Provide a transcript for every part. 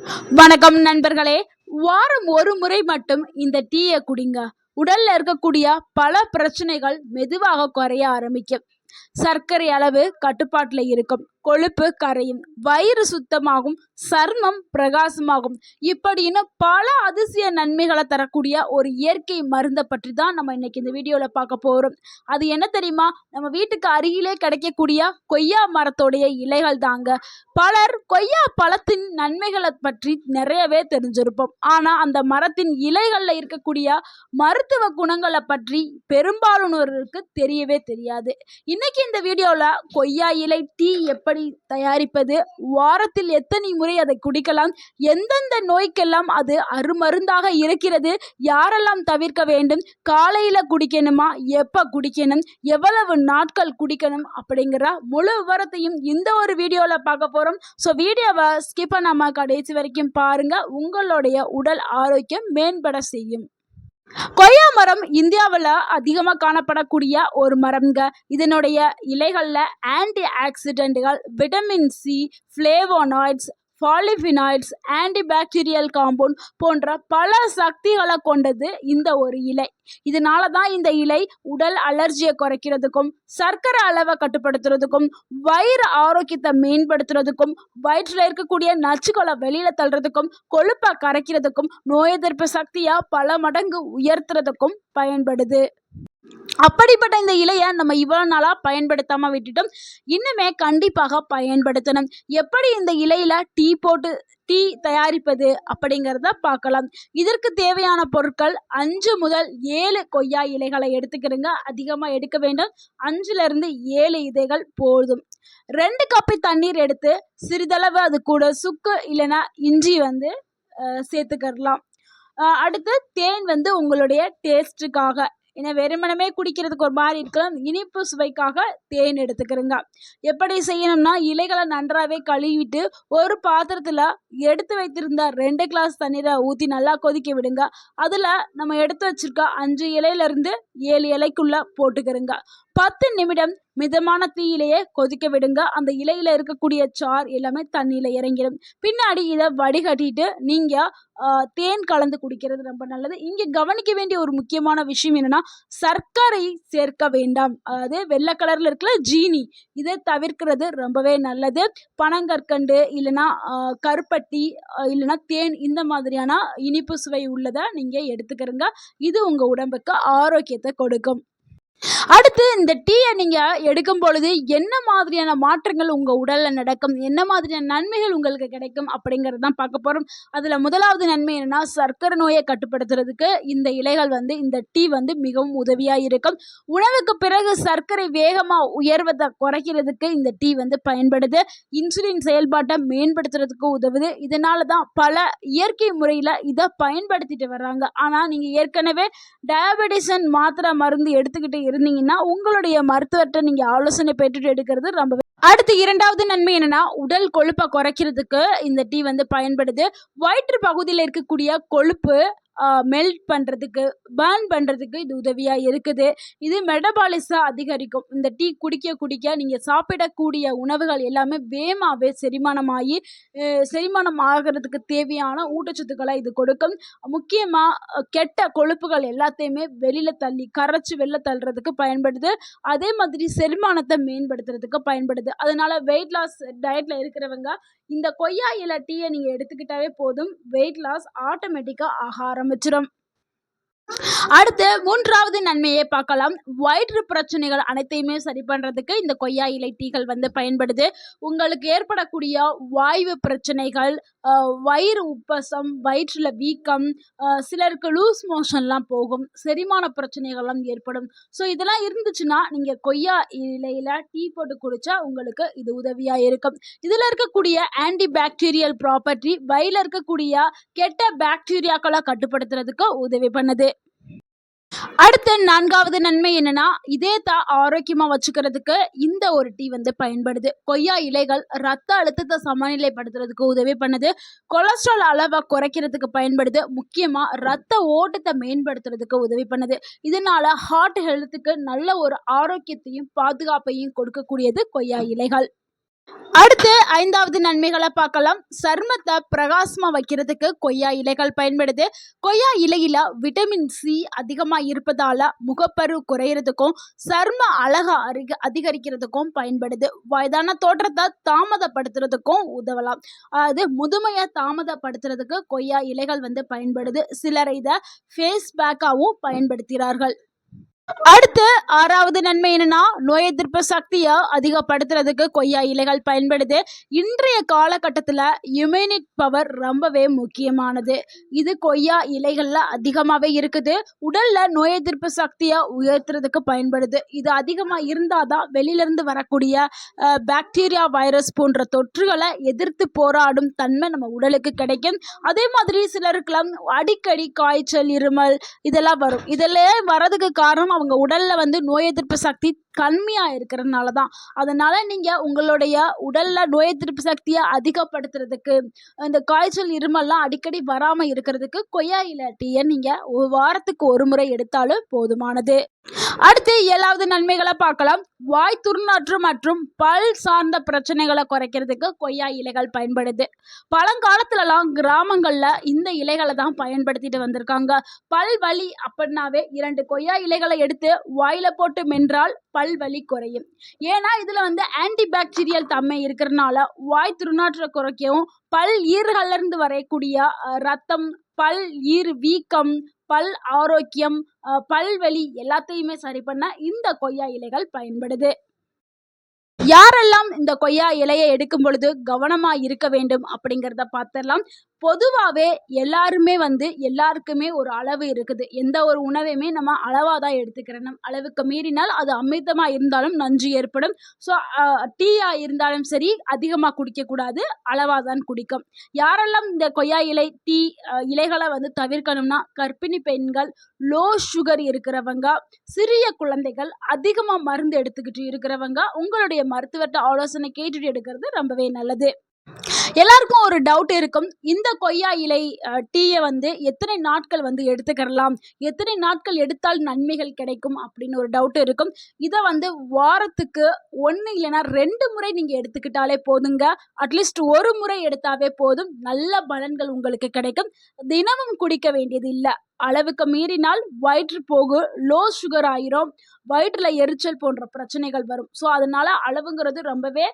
வணக்கம் நண்பர்களே. வாரம் ஒரு முறை மட்டும் இந்த டீயை குடிங்க. உடல்ல இருக்கக்கூடிய பல பிரச்சனைகள் மெதுவாக குறைய ஆரம்பிக்கும். சர்க்கரை அளவு கட்டுப்பாட்டுல இருக்கும், கொழுப்பு கரையும், வயிறு சுத்தமாகும், சர்மம் பிரகாசமாகும். இப்படின்னு பல அதிசய நன்மைகளை தரக்கூடிய ஒரு இயற்கை மருந்தை பற்றி தான் நம்ம இன்னைக்கு இந்த வீடியோல பார்க்க போறோம். அது என்ன தெரியுமா? நம்ம வீட்டுக்கு அருகிலே கிடைக்கக்கூடிய கொய்யா மரத்தோடைய இலைகள் தாங்க. பலர் கொய்யா பழத்தின் நன்மைகளை பற்றி நிறையவே தெரிஞ்சிருப்போம். ஆனா அந்த மரத்தின் இலைகள்ல இருக்கக்கூடிய மருத்துவ குணங்களை பற்றி பெரும்பாலானோருக்கு தெரியவே தெரியாது. இன்னைக்கு இந்த வீடியோல கொய்யா இலை டீ எப்படி தயாரிப்பது, வாரத்தில் எத்தனை முறை அதை குடிக்கலாம், எந்தெந்த நோய்க்கெல்லாம் அது அருமருந்தாக இருக்கிறது, யாரெல்லாம் தவிர்க்க வேண்டும், காலையில குடிக்கணுமா, எப்ப குடிக்கணும், எவ்வளவு நாட்கள் குடிக்கணும் அப்படிங்கிற முழு விவரத்தையும் இந்த ஒரு வீடியோல பார்க்க போறோம். ஸோ வீடியோவை ஸ்கிப் பண்ணாம கடைசி வரைக்கும் பாருங்க. உங்களுடைய உடல் ஆரோக்கியம் மேம்பட செய்யும். கொய்யா மரம் இந்தியாவில் அதிகமாக காணப்படக்கூடிய ஒரு மரம்ங்க. இதனுடைய இலைகளில் ஆன்டி ஆக்சிடென்ட்கள், vitamin C, flavonoids, polyphenoids, antibacterial compound போன்ற பல சக்திகளை கொண்டது இந்த ஒரு இலை. இதனால தான் இந்த இலை உடல் அலர்ஜியை குறைக்கிறதுக்கும், சர்க்கரை அளவை கட்டுப்படுத்துறதுக்கும், வயிறு ஆரோக்கியத்தை மேம்படுத்துறதுக்கும், வயிற்றில் இருக்கக்கூடிய நச்சுக்களை வெளியில தள்ளுறதுக்கும், கொழுப்பை கரைக்கிறதுக்கும், நோய் எதிர்ப்பு சக்தியை பல மடங்கு உயர்த்துறதுக்கும் பயன்படுது. அப்படிப்பட்ட இந்த இலையை நம்ம இவ்வளவு நாளா பயன்படுத்தாம விட்டுட்டோம். இன்னுமே கண்டிப்பாக பயன்படுத்தணும். எப்படி இந்த இலையில டீ தயாரிப்பது அப்படிங்கிறத பார்க்கலாம். இதற்கு தேவையான பொருட்கள் 5 முதல் 7 கொய்யா இலைகளை எடுத்துக்கிறங்க. அதிகமாக எடுக்க வேண்டும். 5லிருந்து 7 இலைகள் போதும். 2 கப்பு தண்ணீர் எடுத்து சிறிதளவு அது கூட சுக்கு இல்லைன்னா இஞ்சி சேர்த்துக்கலாம். அடுத்து தேன் உங்களுடைய டேஸ்ட்டுக்காக, ஏன்னா வெறுமனமே குடிக்கிறதுக்கு ஒரு மாதிரி இருக்கலாம், இனிப்பு சுவைக்காக தேன் எடுத்துக்கிறோங்க. எப்படி செய்யணும்னா, இலைகளை நன்றாகவே கழுவிட்டு ஒரு பாத்திரத்தில் எடுத்து வைத்திருந்த 2 கிளாஸ் தண்ணீரை ஊற்றி நல்லா கொதிக்க விடுங்க. அதில் நம்ம எடுத்து வச்சிருக்க 5 இலையிலேருந்து 7 இலைக்குள்ள போட்டுக்கிறோங்க. 10 நிமிடம் மிதமான தீயிலேயே கொதிக்க விடுங்க. அந்த இலையில இருக்கக்கூடிய சார் எல்லாமே தண்ணியில இறங்கிடும். பின்னாடி இதை வடிகட்டிட்டு நீங்க தேன் கலந்து குடிக்கிறது ரொம்ப நல்லது. இங்க கவனிக்க வேண்டிய ஒரு முக்கியமான விஷயம் என்னன்னா, சர்க்கரை சேர்க்க வேண்டாம். அதாவது வெள்ளை கலர்ல இருக்கிற ஜீனி, இதை தவிர்க்கிறது ரொம்பவே நல்லது. பனங்கற்கண்டு இல்லைன்னா கருப்பட்டி இல்லைன்னா தேன், இந்த மாதிரியான இனிப்பு சுவை உள்ளதை நீங்க எடுத்துக்கிறங்க. இது உங்க உடம்புக்கு ஆரோக்கியத்தை கொடுக்கும். அடுத்து இந்த டீயை நீங்கள் எடுக்கும் பொழுது என்ன மாதிரியான மாற்றங்கள் உங்கள் உடலில் நடக்கும், என்ன மாதிரியான நன்மைகள் உங்களுக்கு கிடைக்கும் அப்படிங்கிறது தான் பார்க்க போகிறோம். அதில் முதலாவது நன்மை என்னென்னா, சர்க்கரை நோயை கட்டுப்படுத்துறதுக்கு இந்த இலைகள் இந்த டீ மிகவும் உதவியாக இருக்கும். உணவுக்கு பிறகு சர்க்கரை வேகமாக உயர்வதை குறைக்கிறதுக்கு இந்த டீ பயன்படுது. இன்சுலின் செயல்பாட்டை மேம்படுத்துறதுக்கு உதவுது. இதனால தான் பல இயற்கை முறையில் இதை பயன்படுத்திட்டு வர்றாங்க. ஆனால் நீங்கள் ஏற்கனவே டயபெட்டிசன் மாத்திரை மருந்து எடுத்துக்கிட்டு இருந்தீங்கன்னா உங்களுடைய மருத்துவர்கிட்ட நீங்க ஆலோசனை பெற்றுட்டு எடுக்கிறது ரொம்பவே. அடுத்து 2வது நன்மை என்னன்னா, உடல் கொழுப்பை குறைக்கிறதுக்கு இந்த டீ பயன்படுது. வயிற்று பகுதியில் இருக்கக்கூடிய கொழுப்பு மெல்ட் பண்ணுறதுக்கு, பர்ன் பண்ணுறதுக்கு இது உதவியாக இருக்குது. இது மெட்டபாலிசம் அதிகரிக்கும். இந்த டீ குடிக்க குடிக்க நீங்கள் சாப்பிடக்கூடிய உணவுகள் எல்லாமே வேகமாகவே செரிமானம் ஆகிறதுக்கு தேவையான ஊட்டச்சத்துக்களை இது கொடுக்கும். முக்கியமாக கெட்ட கொழுப்புகள் எல்லாத்தையுமே கரைச்சி வெளில தள்ளுறதுக்கு பயன்படுது. அதே மாதிரி செரிமானத்தை மேம்படுத்துறதுக்கு பயன்படுது. அதனால வெயிட் லாஸ் டயட்டில் இருக்கிறவங்க இந்த கொய்யா இலை டீயை நீங்கள் எடுத்துக்கிட்டாவே போதும், வெயிட் லாஸ் ஆட்டோமேட்டிக்காக ஆக ஆரம்பிச்சிடும். அடுத்து 3வது நன்மையை பார்க்கலாம். வயிற்று பிரச்சனைகள் அனைத்தையுமே சரி பண்ணுறதுக்கு இந்த கொய்யா இலை டீகள் பயன்படுது. உங்களுக்கு ஏற்படக்கூடிய வாய்வு பிரச்சனைகள், வயிறு உப்பசம், வயிற்றில் வீக்கம், சிலருக்கு லூஸ் மோஷன்லாம் போகும், செரிமான பிரச்சனைகள்லாம் ஏற்படும். ஸோ இதெல்லாம் இருந்துச்சுன்னா நீங்கள் கொய்யா இலையில் டீ போட்டு குடித்தா உங்களுக்கு இது உதவியாக இருக்கும். இதில் இருக்கக்கூடிய ஆன்டிபாக்டீரியல் ப்ராப்பர்ட்டி வயிறில் இருக்கக்கூடிய கெட்ட பாக்டீரியாக்களை கட்டுப்படுத்துறதுக்கு உதவி பண்ணுது. அடுத்து 4வது நன்மை என்னன்னா, இதயத்தை ஆரோக்கியமா வச்சுக்கிறதுக்கு இந்த ஒரு டீ பயன்படுது. கொய்யா இலைகள் ரத்த அழுத்தத்தை சமநிலைப்படுத்துறதுக்கு உதவி பண்ணுது. கொலஸ்ட்ரால் அளவை குறைக்கிறதுக்கு பயன்படுது. முக்கியமா ரத்த ஓட்டத்தை மேம்படுத்துறதுக்கு உதவி பண்ணுது. இதனால ஹார்ட் ஹெல்த்துக்கு நல்ல ஒரு ஆரோக்கியத்தையும் பாதுகாப்பையும் கொடுக்கக்கூடியது கொய்யா இலைகள். அடுத்து 5வது நன்மைகளை பார்க்கலாம். சருமத்தை பிரகாசமா வைக்கிறதுக்கு கொய்யா இலைகள் பயன்படுது. கொய்யா இலையில விட்டமின் சி அதிகமா இருப்பதால முகப்பரு குறையிறதுக்கும் சரும அழகை அதிகரிக்கிறதுக்கும் பயன்படுது. வயதான தோற்றத்தை தாமதப்படுத்துறதுக்கும் உதவலாம். அதாவது முதுமையை தாமதப்படுத்துறதுக்கு கொய்யா இலைகள் பயன்படுது. சிலர் இதை ஃபேஸ் பேக்காவும் பயன்படுத்துகிறார்கள். அடுத்து 6வது நன்மை என்னன்னா, நோய் எதிர்ப்பு சக்தியை அதிகப்படுத்துறதுக்கு கொய்யா இலைகள் பயன்படுது. இன்றைய காலகட்டத்தில் இம்யூனிட் பவர் ரொம்பவே முக்கியமானது. இது கொய்யா இலைகள்ல அதிகமாகவே இருக்குது. உடல்ல நோய் எதிர்ப்பு சக்தியை உயர்த்துறதுக்கு பயன்படுது. இது அதிகமாக இருந்தால் தான் வெளியிலிருந்து வரக்கூடிய பாக்டீரியா, வைரஸ் போன்ற தொற்றுகளை எதிர்த்து போராடும் தன்மை நம்ம உடலுக்கு கிடைக்கும். அதே மாதிரி சிலருக்குலாம் அடிக்கடி காய்ச்சல், இருமல் இதெல்லாம் வரும். இதெல்லாம் வரதுக்கு காரணம் அவங்க உடல்ல நோய் எதிர்ப்பு சக்தி கம்மியா இருக்கிறதுனால தான். அதனால நீங்க உங்களுடைய உடல்ல நோய் எதிர்ப்பு சக்தியை அதிகப்படுத்துறதுக்கு, இந்த காய்ச்சல், இருமல்லாம் அடிக்கடி வராம இருக்கிறதுக்கு கொய்யா இலை டீயை நீங்க ஒரு வாரத்துக்கு ஒரு முறை எடுத்தாலும் போதுமானது. அடுத்து 7வது நன்மைகளை பார்க்கலாம். வாய் துர்நாற்று மற்றும் பல் சார்ந்த பிரச்சனைகளை குறைக்கிறதுக்கு கொய்யா இலைகள் பயன்படுது. பழங்காலத்துலலாம் கிராமங்கள்ல இந்த இலைகளை தான் பயன்படுத்திட்டு வந்திருக்காங்க. பல் வலி அப்படின்னாவே 2 கொய்யா இலைகளை எடுத்து வாயில போட்டு மென்றால் பல் வலி குறையும். ஏன்னா இதுல ஆன்டி பாக்டீரியல் தன்மை இருக்கிறதுனால வாய் துர்நாற்றை குறைக்கவும், பல் ஈறுகள்ல இருந்து வரக்கூடிய ரத்தம், பல் ஈறு வீக்கம், பல் ஆரோக்கியம், பல்வலி எல்லாத்தையுமே சரி பண்ண இந்த கொய்யா இலைகள் பயன்படுது. யாரெல்லாம் இந்த கொய்யா இலையை எடுக்கும் பொழுது கவனமா இருக்க வேண்டும் அப்படிங்கிறத பார்த்துடலாம். பொதுவாகவே எல்லாருமே எல்லாருக்குமே ஒரு அளவு இருக்குது. எந்த ஒரு உணவையுமே நம்ம அளவாக தான் எடுத்துக்கிறணும். அளவுக்கு மீறினால் அது அமிர்தமாக இருந்தாலும் நஞ்சு ஏற்படும். ஸோ டீயாக இருந்தாலும் சரி அதிகமாக குடிக்கக்கூடாது, அளவாக தான் குடிக்கும். யாரெல்லாம் இந்த கொய்யா இலை டீ இலைகளை தவிர்க்கணும்னா, கர்ப்பிணி பெண்கள், லோ சுகர் இருக்கிறவங்க, சிறிய குழந்தைகள், அதிகமாக மருந்து எடுத்துக்கிட்டு இருக்கிறவங்க உங்களுடைய மருத்துவர்கிட்ட ஆலோசனை கேட்டுட்டு எடுக்கிறது ரொம்பவே நல்லது. எல்லாருக்கும் ஒரு டவுட் இருக்கும். இந்த கொய்யா இலை டீயை எத்தனை நாட்கள் எடுத்துக்கிறலாம், எத்தனை நாட்கள் எடுத்தால் நன்மைகள் கிடைக்கும் அப்படின்னு ஒரு டவுட் இருக்கும். இதை வாரத்துக்கு 1 இல்லைன்னா 2 முறை நீங்கள் எடுத்துக்கிட்டாலே போதுங்க. அட்லீஸ்ட் ஒரு முறை எடுத்தாவே போதும், நல்ல பலன்கள் உங்களுக்கு கிடைக்கும். தினமும் குடிக்க வேண்டியது இல்லை. அளவுக்கு மீறினால் வயிற்றுப்போக்கு, லோ சுகர் ஆயிரும், வயிற்றுல எரிச்சல் போன்ற பிரச்சனைகள் வரும். ஸோ அதனால அளவுங்கிறது ரொம்பவே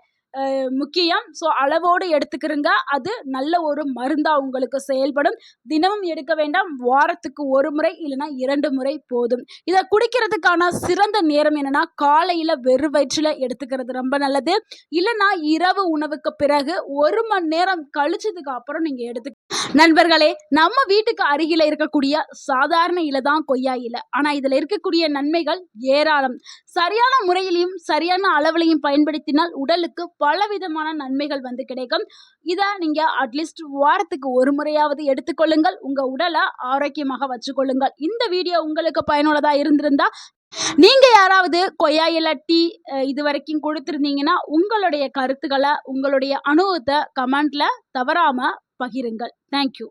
முக்கியம். ஸோ அளவோடு எடுத்துக்கிறங்க. அது நல்ல ஒரு மருந்தா உங்களுக்கு செயல்படும். தினமும் எடுக்க வேண்டாம், வாரத்துக்கு ஒரு முறை இல்லைன்னா 2 முறை போதும். இதை குடிக்கிறதுக்கான சிறந்த நேரம் என்னன்னா, காலையில வெறும் வயிற்றுல எடுத்துக்கிறது ரொம்ப நல்லது. இல்லைன்னா இரவு உணவுக்கு பிறகு 1 மணி நேரம் கழிச்சதுக்கு அப்புறம் நீங்க எடுத்து. நண்பர்களே, நம்ம வீட்டுக்கு அருகில இருக்கக்கூடிய சாதாரண இலை தான் கொய்யா இலை. ஆனா இதுல இருக்கக்கூடிய நன்மைகள் ஏராளம். சரியான முறையிலையும் சரியான அளவுலையும் பயன்படுத்தினால் உடலுக்கு பலவிதமான நன்மைகள் கிடைக்கும். இதை நீங்க அட்லீஸ்ட் வாரத்துக்கு ஒரு முறையாவது எடுத்துக்கொள்ளுங்கள். உங்க உடலை ஆரோக்கியமாக வச்சுக்கொள்ளுங்கள். இந்த வீடியோ உங்களுக்கு பயனுள்ளதா இருந்திருந்தா, நீங்க யாராவது கொய்யா இலை டீ இது வரைக்கும் கொடுத்திருந்தீங்கன்னா உங்களுடைய கருத்துக்களை, உங்களுடைய அனுபவத்தை கமெண்ட்ல தவறாம பகிருங்கள். தேங்க்யூ.